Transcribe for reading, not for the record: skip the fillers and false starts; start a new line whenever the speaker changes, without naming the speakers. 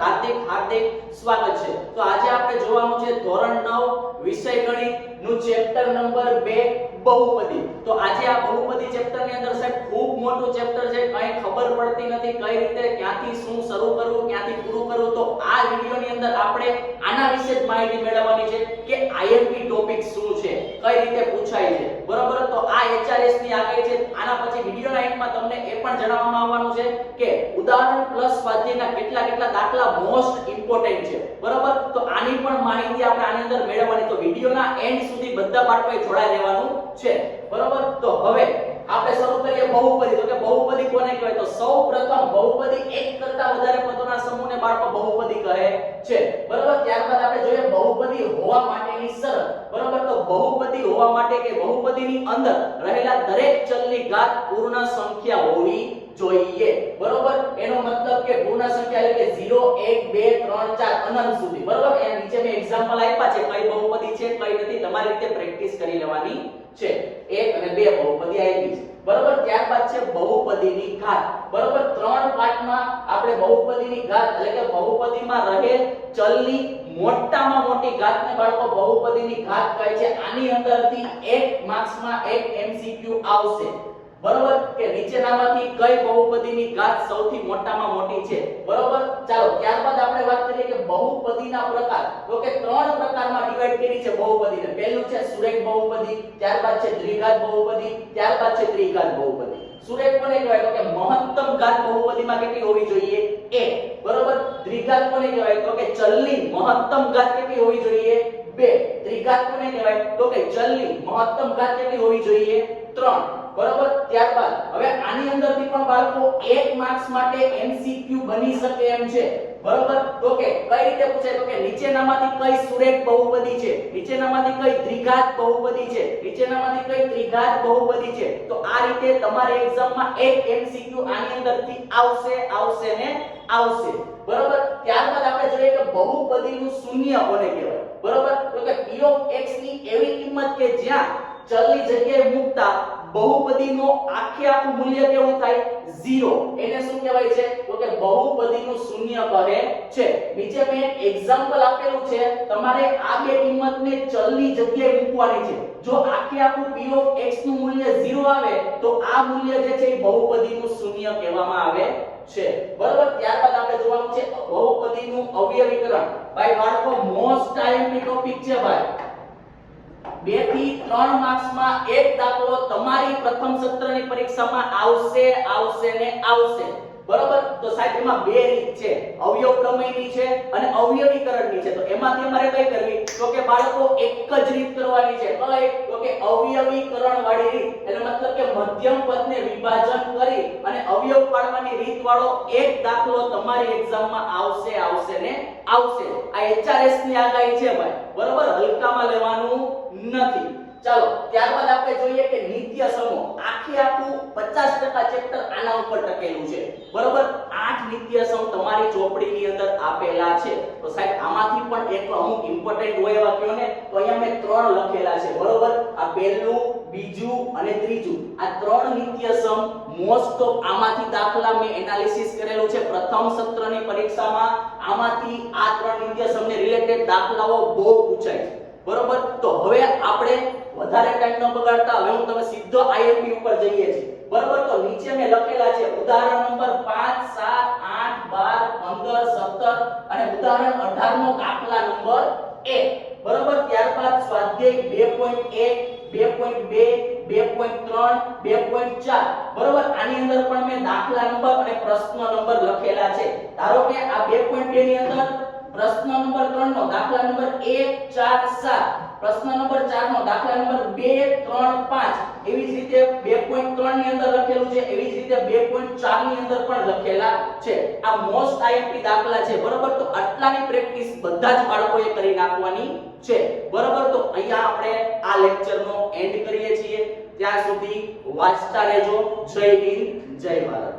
હાર્દિક હાર્દિક સ્વાગત છે। તો આજે આપણે જોવાનું છે ધોરણ 9 વિષય ગણિત નું ચેપ્ટર નંબર 2 બહુપદી। તો આજે આ બહુપદી ચેપ્ટર ની અંદર સાહેબ ખૂબ મોટું ચેપ્ટર છે, કઈ ખબર પડતી નથી કઈ રીતે ક્યાંથી શું શરૂ કરવું ક્યાંથી પૂરું કરવું। તો આ વિડિયો ની અંદર આપણે આના વિશે જ માહિતી મેળવવાની છે કે આઈએમપી ટોપિક શું છે, કઈ રીતે પૂછાય છે, બરોબર। તો આ એચઆરએસ ની આગાહી છે। આના પછી વિડિયોના એન્ડમાં તમને એ પણ જણાવવામાં આવવાનું છે કે ઉદાહરણ પ્લસ સ્વાધ્યાયના કેટલા દાખલા મોસ્ટ ઇમ્પોર્ટન્ટ છે, બરોબર। તો આની પણ માહિતી આપણે આની અંદર મેળવવાની। તો વિડિયોના એન્ડ સુધી બધા બાળકોએ જોડાઈ રહેવાનું છે, બરોબર। તો હવે આપણે શરૂ કરીએ બહુપદી। તો કે બહુપદી કોને કહેવાય? તો સૌપ્રથમ બહુપદી એક કરતા વધારે પદોના સમૂહને બાળકો બહુપદી કહે છે, બરોબર। ત્યારબાદ આપણે જોઈએ બહુપદી હોવા માટેની શરત, બરોબર। તો બહુપદી હોવા માટે કે બહુપદીની અંદર રહેલા દરેક ચલની ઘાત પૂર્ણ સંખ્યા હોવી જોઈએ, બરોબર। એનો મતલબ કે પૂર્ણ સંખ્યા એટલે કે 0 1 2 3 4 અનંત સુધી, બરોબર। એ નીચે મેં એક્ઝામ્પલ આપ્યા છે કઈ બહુપદી છે કઈ નથી, તમારી રીતે પ્રેક્ટિસ કરી લેવાની છે। 1 અને 2 બહુપદી આવી છે, બરોબર। ત્યારબાદ છે બહુપદીની ઘાત, બરોબર। ત્રણ પાઠમાં આપણે બહુપદીની ઘાત એટલે કે બહુપદીમાં રહેલ ચલની મોટામાં મોટી ઘાતને બાળકો બહુપદીની ઘાત કહે છે। આની અંદરથી એક માર્ક્સમાં એક એમસીક્યુ આવશે, બરોબર, કે નીચેનામાંથી કઈ બહુપદીની ઘાત સૌથી મોટામાં મોટી છે, બરોબર। ચાલો ત્યારબાદ આપણે વાત કરીએ કે બહુપદીના પ્રકાર। તો કે ત્રણ પ્રકારમાં ડિવાઈડ કરી છે બહુપદીને। પહેલું છે સુરેખ બહુપદી, ત્યારબાદ છે દ્વિઘાત બહુપદી, ત્યારબાદ છે ત્રિઘાત બહુપદી। સુરેખ કોને કહેવાય? તો કે મહત્તમ ઘાત બહુપદીમાં કેટલી હોવી જોઈએ? 1, બરોબર। દ્વિઘાત કોને કહેવાય? તો કે ચલની મહત્તમ ઘાત કેટલી હોવી જોઈએ? 2। ત્રિઘાત કોને કહેવાય? તો કે ચલની મહત્તમ ઘાત કેટલી હોવી જોઈએ? 3, બરોબર। ત્યારબાદ હવે આની અંદરથી પણ બાળકો એક માર્ક્સ માટે એમસીક્યુ બની શકે એમ છે, બરોબર। તો કે કઈ રીતે પૂછાય? તો કે નીચેનામાંથી કઈ સુરેખ બહુપદી છે, નીચેનામાંથી કઈ દ્વિઘાત બહુપદી છે, નીચેનામાંથી કઈ ત્રિઘાત બહુપદી છે। તો આ રીતે તમારે એક્ઝામમાં એક એમસીક્યુ આની અંદરથી આવશે ને આવશે, બરોબર। ત્યારબાદ આપણે જોઈએ કે બહુપદીનું શૂન્ય કોને કહેવાય, બરોબર। તો કે p of x ની એવી કિંમત કે જ્યાં ચલની જગ્યાએ મૂકતા બહુપદીનો આખું મૂલ્ય કેવું થાય? 0। એને શું કહેવાય છે? તો કે બહુપદીનું શૂન્ય કહે છે। નીચે મેં એક્ઝામ્પલ આપેલું છે, તમારે આ બે કિંમતને ચલની જગ્યાએ મૂકવાની છે। જો આખું p of x નું મૂલ્ય 0 આવે તો આ મૂલ્ય જે છે એ બહુપદીનું શૂન્ય કહેવામાં આવે છે, બરોબર। ત્યારબાદ આપણે જોવાનું છે બહુપદીનું અવયવીકરણ। ભાઈ બાળકો મોસ્ટ આઈએમપી ટોપિક છે ભાઈ। 2 થી 3 માર્ક્સમાં એક દાખલો તમારી પ્રથમ સત્રની પરીક્ષામાં આવશે ને આવશે, બરોબર। તો સાહેબ એમાં બે રીત છે, અવયવ પ્રમેયની છે અને અવયવીકરણની છે। તો એમાંથી અમારે કઈ કરવી? તો કે બાળકો એક જ રીત કરવાની છે, કઈ? તો કે અવયવીકરણ વાળી રીત। એટલે મતલબ કે મધ્યમ પદને વિભાજન કરી અને અવયવ પાડવાની રીત વાળો એક દાખલો તમારી એક્ઝામમાં આવશે ને આવશે। આ એચઆરએસ ની આગાહી છે ભાઈ, બરોબર, હલકામાં લેવાનું નથી। ચાલો ત્યારબાદ આપણે જોઈએ કે નિત્ય સમૂહ। આખું 50% ચેપ્ટર આના ઉપર ટકેલું છે, બરોબર। 8 નિત્ય સમૂહ તમારી ચોપડીની અંદર આપેલા છે। તો સાહેબ આમાંથી પણ એક અમુક ઇમ્પોર્ટન્ટ હોય એવા કયો ને, તો અહીંયા મેં 3 લખેલા છે, બરોબર। આ પહેલું, બીજું અને ત્રીજું, આ 3 નિત્ય સમૂહ મોસ્ટ ઓફ આમાંથી દાખલા મેં એનાલિસિસ કરેલું છે પ્રથમ સત્રની પરીક્ષામાં। આમાંથી આ 3 નિત્ય સમૂહને રિલેટેડ દાખલાઓ બહુ પૂછાય છે, બરોબર। તો હવે આપણે વધારે ટાઈમ ન બગાડતા હવે હું તમે સીધો આઈએમપી ઉપર જઈએ છીએ, બરોબર। તો નીચે મેં લખેલા છે ઉદાહરણ નંબર 5 7 8 12 15 17 અને ઉદાહરણ 18 નો દાખલા નંબર 1, બરોબર। ત્યારબાદ સ્વાધ્યાય 2.1 2.2 2.3 2.4, બરોબર। આની અંદર પણ મેં દાખલા નંબર અને પ્રશ્ન નંબર લખેલા છે। ધારો કે આ 2.2 ની અંદર પ્રશ્ન નંબર 3 નો દાખલા નંબર 1 4 7, પ્રશ્ન નંબર 4 નો દાખલા નંબર 2 3 5, એવી જ રીતે 2.3 ની અંદર લખેલું છે, એવી જ રીતે 2.4 ની અંદર પણ લખેલા છે। આ મોસ્ટ આઈએમપી દાખલા છે, બરોબર। તો આટલાની પ્રેક્ટિસ બધા જ બાળકોએ કરી નાખવાની છે, બરોબર। તો અહીંયા આપણે આ લેક્ચરનો એન્ડ કરીએ છીએ। ત્યાં સુધી વાંચતા રહેજો। જય હિન્દ, જય ભારત।